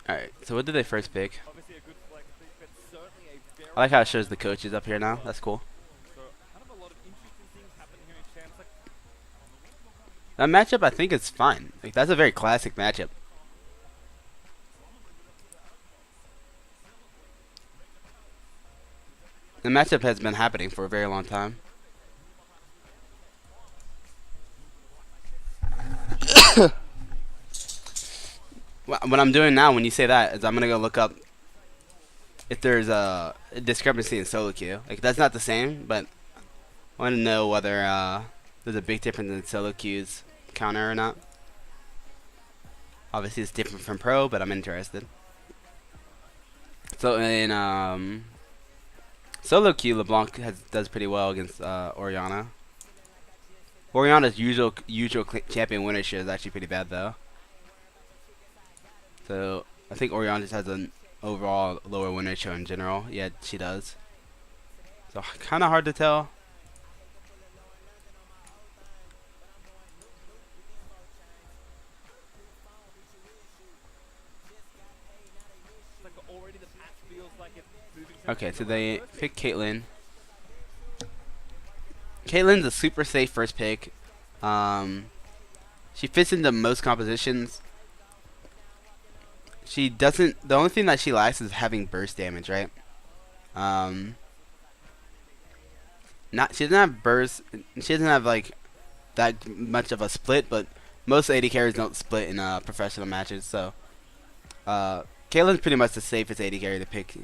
Alright, so what did they first pick? I like how it shows the coaches up here now. That's cool. That matchup, I think, is fine. Like, that's a very classic matchup. The matchup has been happening for a very long time. What I'm doing now when you say that is I'm going to go look up if there's a discrepancy in solo queue. Like, that's not the same, but I want to know whether there's a big difference in solo queues counter or not. Obviously, it's different from pro, but I'm interested. So in solo queue, LeBlanc does pretty well against Orianna. Orianna's usual champion winner share is actually pretty bad though. So I think Orianna just has an overall lower winner share in general. Yeah, she does. So kind of hard to tell. Okay, so they pick Caitlyn. Caitlyn's a super safe first pick. She fits into most compositions. She doesn't. The only thing that she lacks is having burst damage, right? She doesn't have burst. She doesn't have like that much of a split, but most AD carries don't split in professional matches. So, Caitlyn's pretty much the safest AD carry to pick.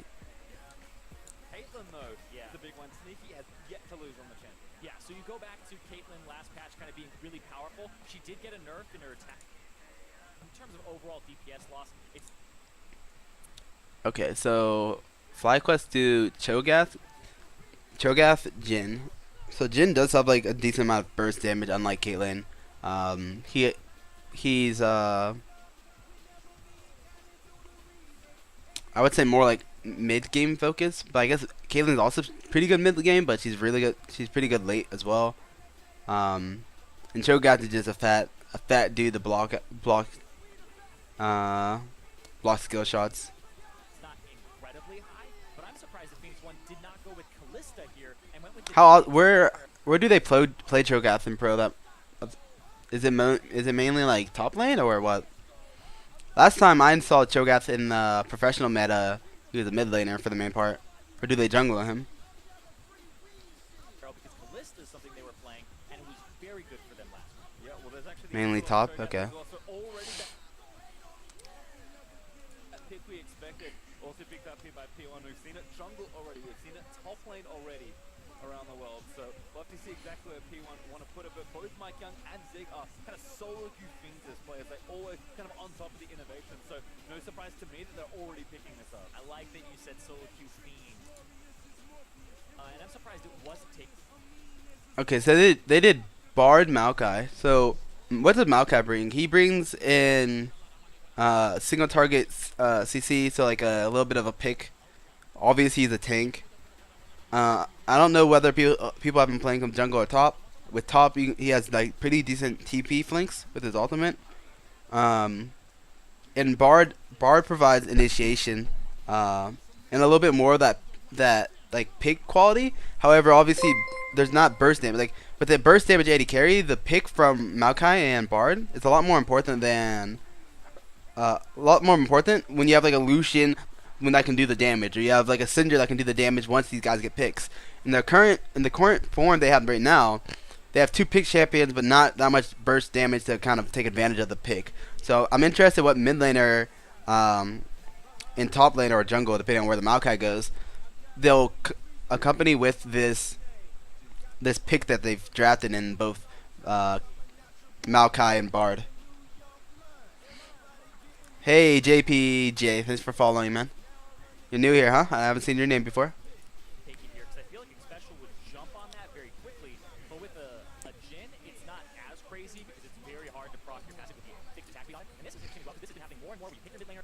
So you go back to Caitlyn last patch kind of being really powerful. She did get a nerf in her attack. In terms of overall DPS loss, it's... Okay, so FlyQuest do Cho'Gath, Jhin. So Jhin does have like a decent amount of burst damage, unlike Caitlyn. He's I would say more like mid game focus, but I guess Caitlyn's also pretty good mid game, but she's really good. She's pretty good late as well. And Cho'Gath is just a fat dude to block skill shots. It's not incredibly high, but I'm surprised that Phoenix One did not go with Kalista here and went with Where do they play Cho'Gath in pro? Is it mainly like top lane or what? Last time I saw Cho'Gath in the professional meta, he was a mid laner for the main part. Or do they jungle him? because Kalista is something they were playing, and it was very good for them last time. Yeah, well, there's actually Mainly top? Okay. That pick we expected, also picked up here by P1. We've seen it jungle already, we've seen it top lane already around the world. So we'll have to see exactly where P1 want to put it, but both Mike Young and Zig are kind of solo queue Phoenix players. They're always kind of on top of the innovation, so no surprise to me that they're already picking this up. I like that you said solo queue Fiend. And I'm surprised it wasn't taken. Okay, so they did Bard Maokai. So what does Maokai bring? He brings in single target CC, so like a little bit of a pick. Obviously he's a tank. I don't know whether people have been playing him jungle or top. With top, he has like pretty decent TP flanks with his ultimate. And Bard provides initiation and a little bit more of that like pick quality. However, obviously there's not burst damage. Like with the burst damage AD carry, the pick from Maokai and Bard is a lot more important when you have like a Lucian when that can do the damage, or you have like a Syndra that can do the damage once these guys get picks. In the current form they have right now, they have two pick champions, but not that much burst damage to kind of take advantage of the pick. So I'm interested what mid laner, in top lane or jungle, depending on where the Maokai goes, they'll accompany with this pick that they've drafted in both Maokai and Bard. Hey JPJ, thanks for following, man. You're new here, huh? I haven't seen your name before. Take it here, because I feel like Xpecial would jump on that very quickly, but with a Jhin, it's not as crazy because it's very hard to proc your passive with the fixed attack behind. And this is continuing well, because this has been happening more and more where you pick your mid laner.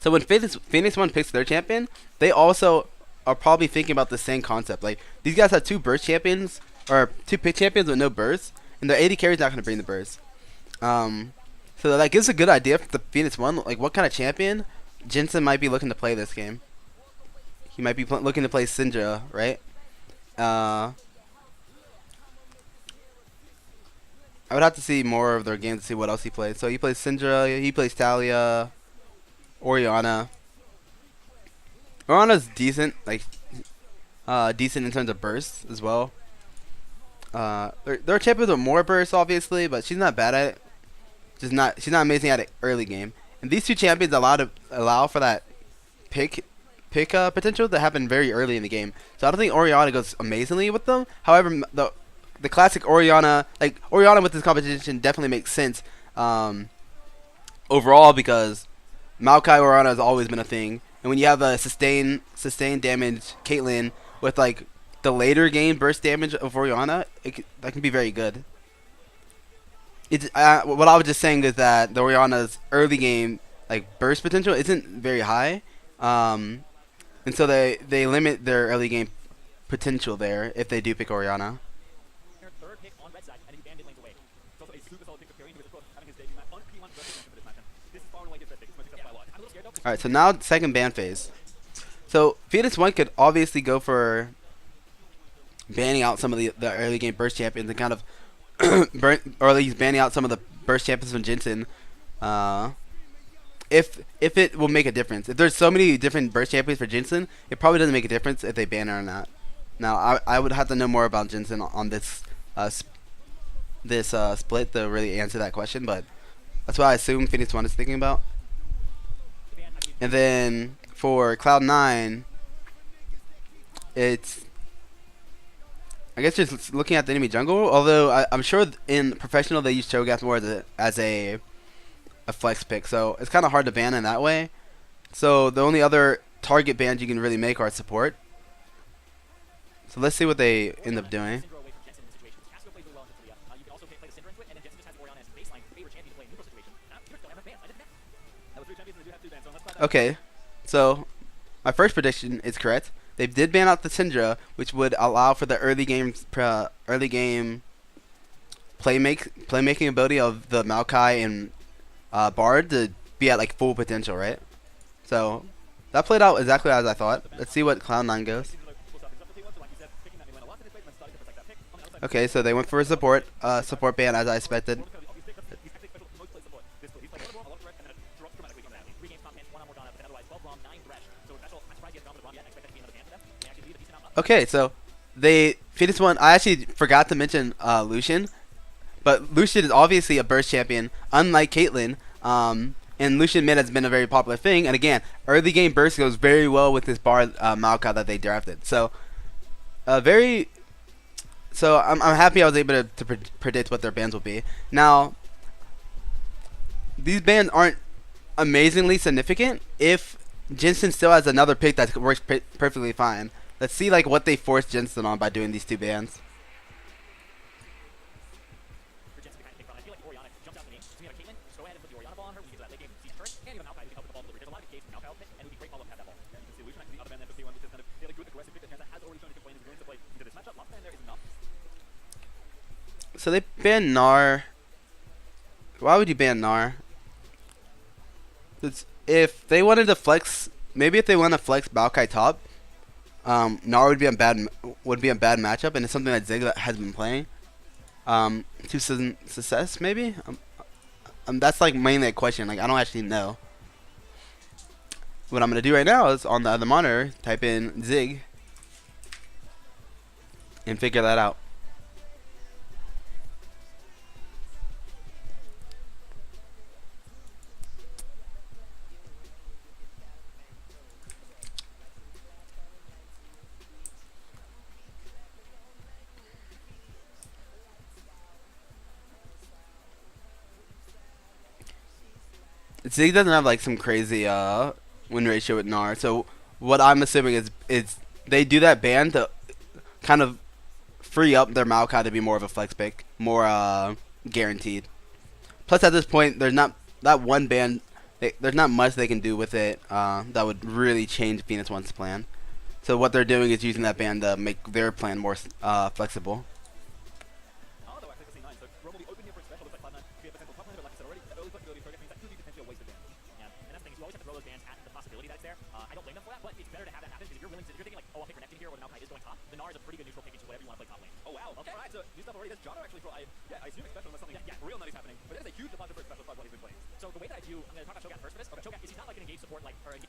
So when Phoenix One picks their champion, they also are probably thinking about the same concept. Like these guys have two burst champions or two pick champions with no burst, and their AD carry is not going to bring the burst. So that gives a good idea for the Phoenix One, like what kind of champion Jensen might be looking to play this game. He might be looking to play Syndra, right? I would have to see more of their games to see what else he plays. So he plays Syndra, he plays Talia, Orianna. Orianna's decent, like decent in terms of bursts as well. There are champions with more bursts, obviously, but she's not bad at it. She's not amazing at it early game. And these two champions allow for that pick potential to happen very early in the game. So I don't think Orianna goes amazingly with them. However, the classic Orianna, like Orianna with this competition, definitely makes sense overall because Maokai Orianna has always been a thing. And when you have a sustained damage Caitlyn with like the later game burst damage of Orianna, that can be very good. What I was just saying is that the Orianna's early game like burst potential isn't very high, and so they limit their early game potential there if they do pick Orianna. Third pick on red side, and he banded lanes away. It's also a super solid pick for Fury, who is of course having his debut match on P1 versus for this match. This is far and away his best pick. It's most successful by a lot. I'm a little scared though. All right, so now second ban phase. So Phoenix One could obviously go for banning out some of the early game burst champions and kind of or at least banning out some of the burst champions from Jensen. If it will make a difference. If there's so many different burst champions for Jensen, it probably doesn't make a difference if they ban her or not. Now I would have to know more about Jensen on this split to really answer that question, but that's what I assume Phoenix One is thinking about. And then for Cloud9, it's I guess just looking at the enemy jungle. Although I'm sure in professional they use Cho'Gath more as a flex pick, so it's kind of hard to ban in that way. So the only other target bans you can really make are support. So let's see what they end up doing. Okay, so my first prediction is correct. They did ban out the Syndra, which would allow for the early game playmaking ability of the Maokai and Bard to be at like full potential, right? So that played out exactly as I thought. Let's see what Cloud9 goes. Okay, so they went for a support ban as I expected. Okay, so Phoenix One. I actually forgot to mention Lucian, but Lucian is obviously a burst champion, unlike Caitlyn. And Lucian mid has been a very popular thing. And again, early game burst goes very well with this Bard Maokai that they drafted. So, I'm happy I was able to predict what their bans will be. Now, these bans aren't amazingly significant if Jensen still has another pick that works perfectly fine. Let's see like what they force Jensen on by doing these two bans. So they banned Gnar. Why would you ban Gnar? If they wanted to flex, maybe if they want to flex Maokai top, Gnar would be a bad matchup, and it's something that Zig has been playing to success maybe. That's like mainly a question. Like I don't actually know. What I'm gonna do right now is on the other monitor type in Zig and figure that out. Zig doesn't have like some crazy win ratio with Gnar, so what I'm assuming is they do that ban to kind of free up their Maokai to be more of a flex pick, more guaranteed. Plus at this point, there's not that one ban. There's not much they can do with it that would really change Phoenix One's plan. So what they're doing is using that ban to make their plan more flexible. John actually throw, I assume special unless something real nutty's happening. But there's a huge deposit for special what he's been playing. So the way that I view, I'm going to talk about Cho'Gath first for this. Okay, Cho'Gath is he's not like an engaged support like, or is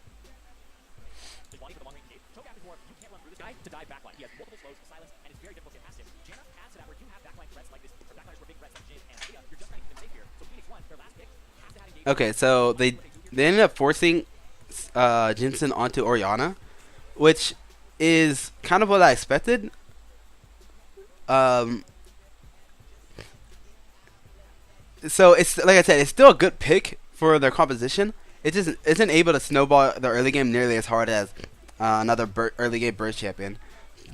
wanting for the long range engage. Cho'Gath is more, you can't run through this guy to dive backline. He has multiple slows, silence, and it's very difficult to get past him. Janna adds to that where you have backline threats like this, or backliners were big threats like Jin and Leah, you're just trying to keep them safe here. So Phoenix 1, their last pick, has to have engaged. Okay, so they ended up forcing Jinsen onto Orianna, which is kind of what I expected. So it's like I said, it's still a good pick for their composition. It just isn't able to snowball the early game nearly as hard as another early game burst champion.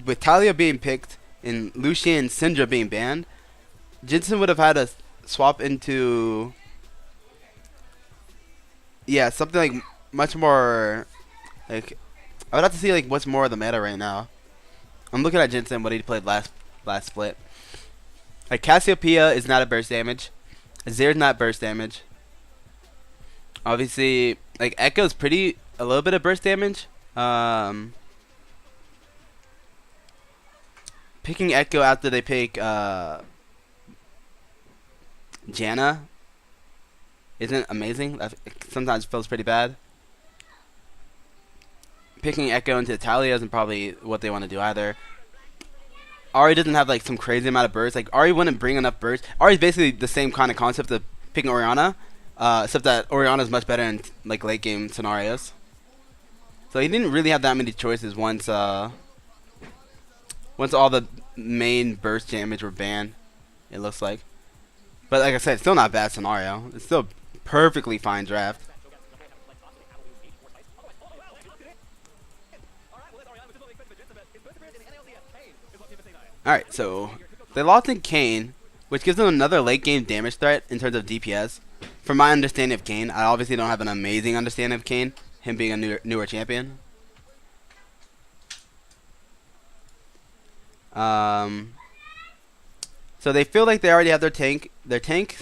With Talia being picked and Lucian and Syndra being banned, Jinsen would have had to swap into something like much more like I would have to see like what's more of the meta right now. I'm looking at Jinsen, what he played last split. Like Cassiopeia is not a burst damage. Azir's not burst damage. Obviously, like Echo's a little bit of burst damage. Picking Echo after they pick Janna isn't amazing. That sometimes feels pretty bad. Picking Echo into Talia isn't probably what they want to do either. Ahri doesn't have like some crazy amount of burst. Like Ahri wouldn't bring enough burst. Ahri's basically the same kind of concept of picking Orianna, except that Orianna is much better in like late game scenarios. So he didn't really have that many choices once all the main burst damage were banned. It looks like, but like I said, it's still not a bad scenario. It's still perfectly fine draft. Alright, so they lost in Kayn, which gives them another late game damage threat in terms of DPS. From my understanding of Kayn, I obviously don't have an amazing understanding of Kayn, him being a newer champion. So they feel like they already have their tank. Their tank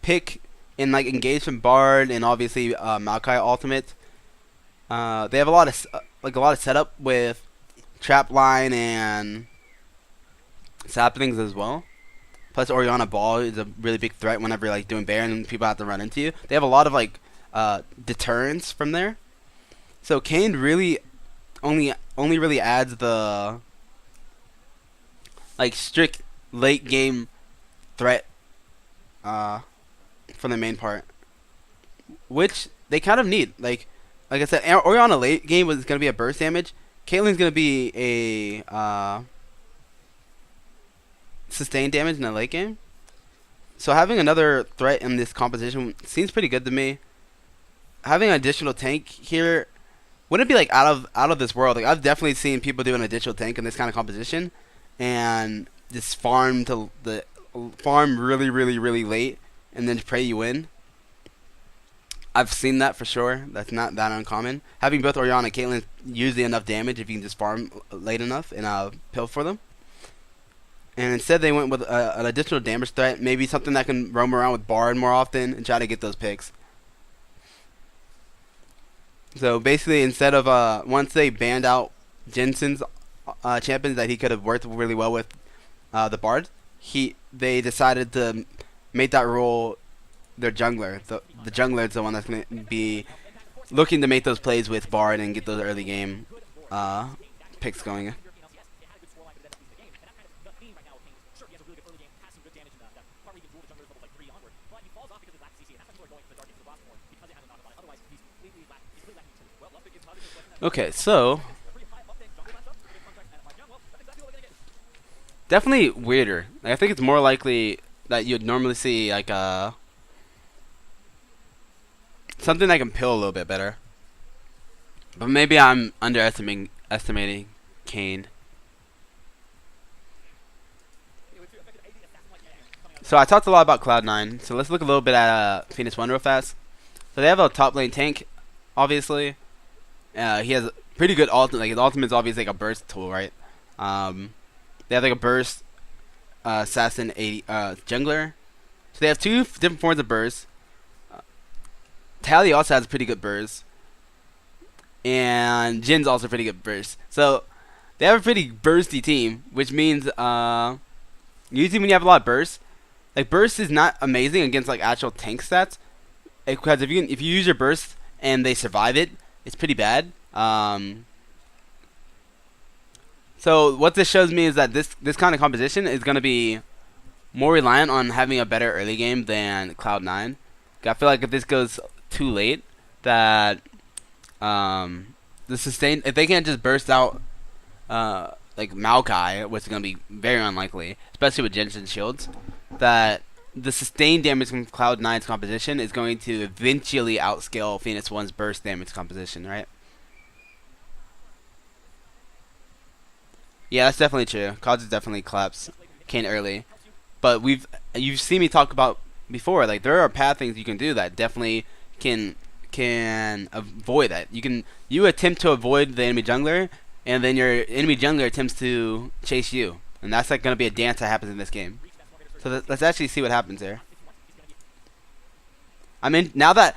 pick and like engage from Bard and obviously Maokai ultimate. They have a lot of setup with trap line and saplings as well. Plus Orianna Ball is a really big threat whenever you're like doing Baron and people have to run into you. They have a lot of like deterrence from there. So Kayn really only really adds the like strict late game threat for the main part, which they kind of need. Like I said, Orianna late game was gonna be a burst damage. Caitlyn's gonna be a sustained damage in the late game. So having another threat in this composition seems pretty good to me. Having an additional tank here wouldn't be like out of this world. Like I've definitely seen people do an additional tank in this kind of composition and just farm really late and then pray you win. I've seen that for sure. That's not that uncommon. Having both Orianna and Caitlyn usually enough damage if you can just farm late enough and pill for them. And instead they went with an additional damage threat, maybe something that can roam around with Bard more often and try to get those picks. So basically, instead of once they banned out Jinsen's champions that he could have worked really well with the Bard, they decided to make that role their jungler. The jungler is the one that's going to be looking to make those plays with Bard and get those early game picks going. Okay, so definitely weirder. I think it's more likely that you'd normally see like something that can pill a little bit better. But maybe I'm underestimating Kayn. So I talked a lot about Cloud9. So let's look a little bit at Phoenix 1 real fast. So they have a top lane tank, obviously. He has a pretty good ultimate. Like his ultimate is obviously like a burst tool, right? They have like a burst assassin jungler. So they have two different forms of burst. Tally also has a pretty good burst, and Jin's also pretty good burst. So they have a pretty bursty team, which means usually when you have a lot of burst, like burst is not amazing against like actual tank stats, because if you use your burst and they survive it, it's pretty bad. So what this shows me is that this kind of composition is going to be more reliant on having a better early game than Cloud9. I feel like if this goes too late, that the sustain, if they can't just burst out like Maokai, which is going to be very unlikely, especially with Jensen shields, that the sustained damage from Cloud9's composition is going to eventually outscale Phoenix One's burst damage composition, right? Yeah, that's definitely true. Clouds definitely collapse Kayn early, but you've seen me talk about before. Like there are path things you can do that definitely can avoid that. You attempt to avoid the enemy jungler, and then your enemy jungler attempts to chase you, and that's like gonna be a dance that happens in this game. So let's actually see what happens there. I mean, now that